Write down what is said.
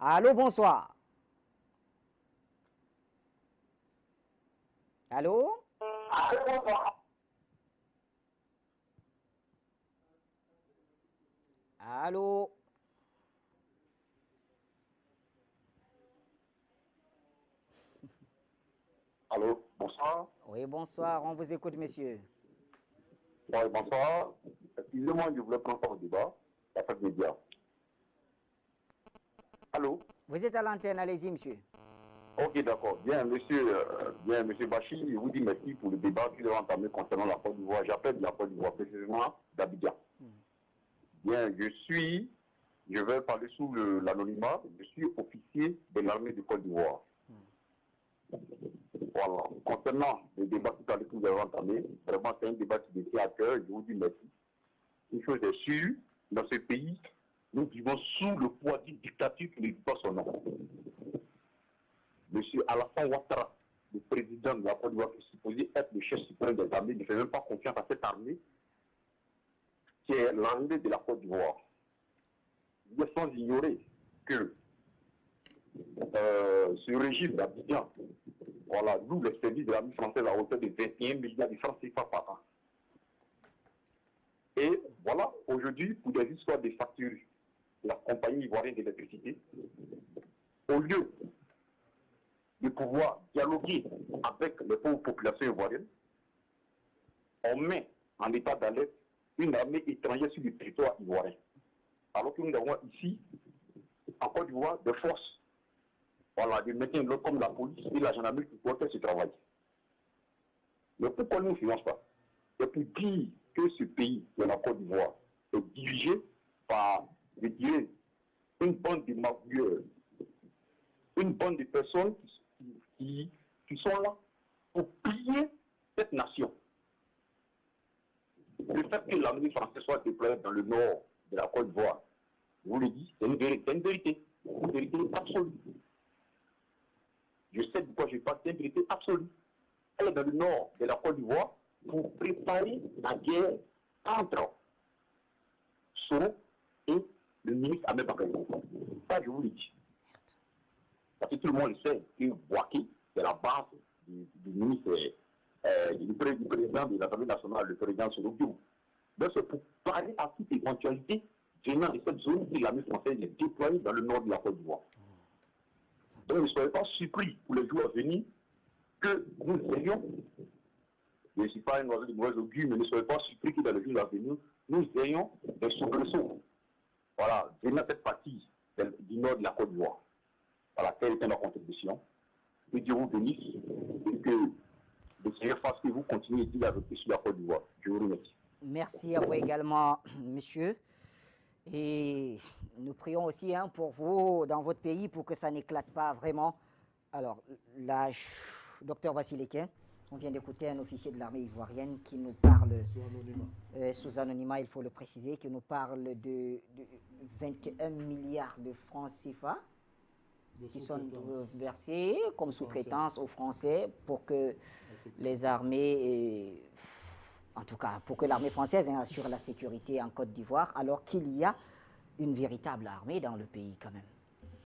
Allô, bonsoir. Allô? Allô? Allô, bonsoir. Oui, bonsoir, on vous écoute, monsieur. Oui, bonsoir. Excusez-moi, je voulais prendre part au débat. La fête média. Allô? Vous êtes à l'antenne, allez-y, monsieur. Ok, d'accord. Bien, monsieur Bachi, je vous dis merci pour le débat que vous avez entamé concernant la Côte d'Ivoire. J'appelle de la Côte d'Ivoire, précisément d'Abidjan. Bien, je vais parler sous l'anonymat. Je suis officier de l'armée de Côte d'Ivoire. Voilà. Concernant le débat tout à l'heure que vous avez entamé, vraiment, c'est un débat qui me tient à cœur. Je vous dis merci. Une chose est sûre, dans ce pays, nous vivons sous le poids d'une dictature qui ne dit pas son nom. Monsieur Alassane Ouattara, le président de la Côte d'Ivoire, qui est supposé être le chef suprême des armées, ne fait même pas confiance à cette armée, qui est l'armée de la Côte d'Ivoire. Il est sans ignorer que ce régime d'Abidjan, voilà, nous, les services de l'armée française à hauteur de 21 milliards de francs CFA par an. Et voilà, aujourd'hui, pour des histoires de factures, la compagnie ivoirienne d'électricité, au lieu de pouvoir dialoguer avec les pauvres populations ivoiriennes, on met en état d'alerte une armée étrangère sur le territoire ivoirien. Alors que nous avons ici, en Côte d'Ivoire, des forces, voilà, de maintien de l'ordre comme la police et la gendarmerie qui pourraient faire ce travail. Mais pourquoi nous ne faisons pas? C'est pour dire que ce pays, de la Côte d'Ivoire, est dirigé par, je dirais, une bande de mafieux, une bande de personnes qui sont là pour piller cette nation. Le fait que l'armée française soit déployée dans le nord de la Côte d'Ivoire, je vous le dis, c'est une vérité absolue. Je sais de quoi je parle, c'est une vérité absolue. Elle est dans le nord de la Côte d'Ivoire pour préparer la guerre entre Soro et le ministre Ahmed Bakayoko. Ça, je vous le dis. Parce que tout le monde sait que Bouaké, c'est la base du ministre, du président de l'Assemblée nationale, le président Soro. Donc, c'est pour parler à toute éventualité venant de cette zone que l'armée française est déployée dans le nord de la Côte d'Ivoire. Donc, ne soyez pas surpris pour les jours à venir que nous ayons, je ne suis pas un oiseau de mauvais augure, mais ne soyez pas surpris que dans les jours à venir, nous ayons des soubresauts. Voilà, venant cette partie du nord de la Côte d'Ivoire. Voilà, telle est notre contribution. Que Dieu vous bénisse et que le Seigneur fasse que vous continuez de dire la vérité sur la Côte d'Ivoire. Je vous remercie. Merci à vous également, monsieur. Et nous prions aussi pour vous, dans votre pays, pour que ça n'éclate pas vraiment. Alors, là, docteur Basileke, on vient d'écouter un officier de l'armée ivoirienne qui nous parle, sous anonymat, il faut le préciser, qui nous parle de 21 milliards de francs CFA qui sont versés comme sous-traitance aux Français pour que les armées, en tout cas pour que l'armée française assure la sécurité en Côte d'Ivoire, alors qu'il y a une véritable armée dans le pays quand même.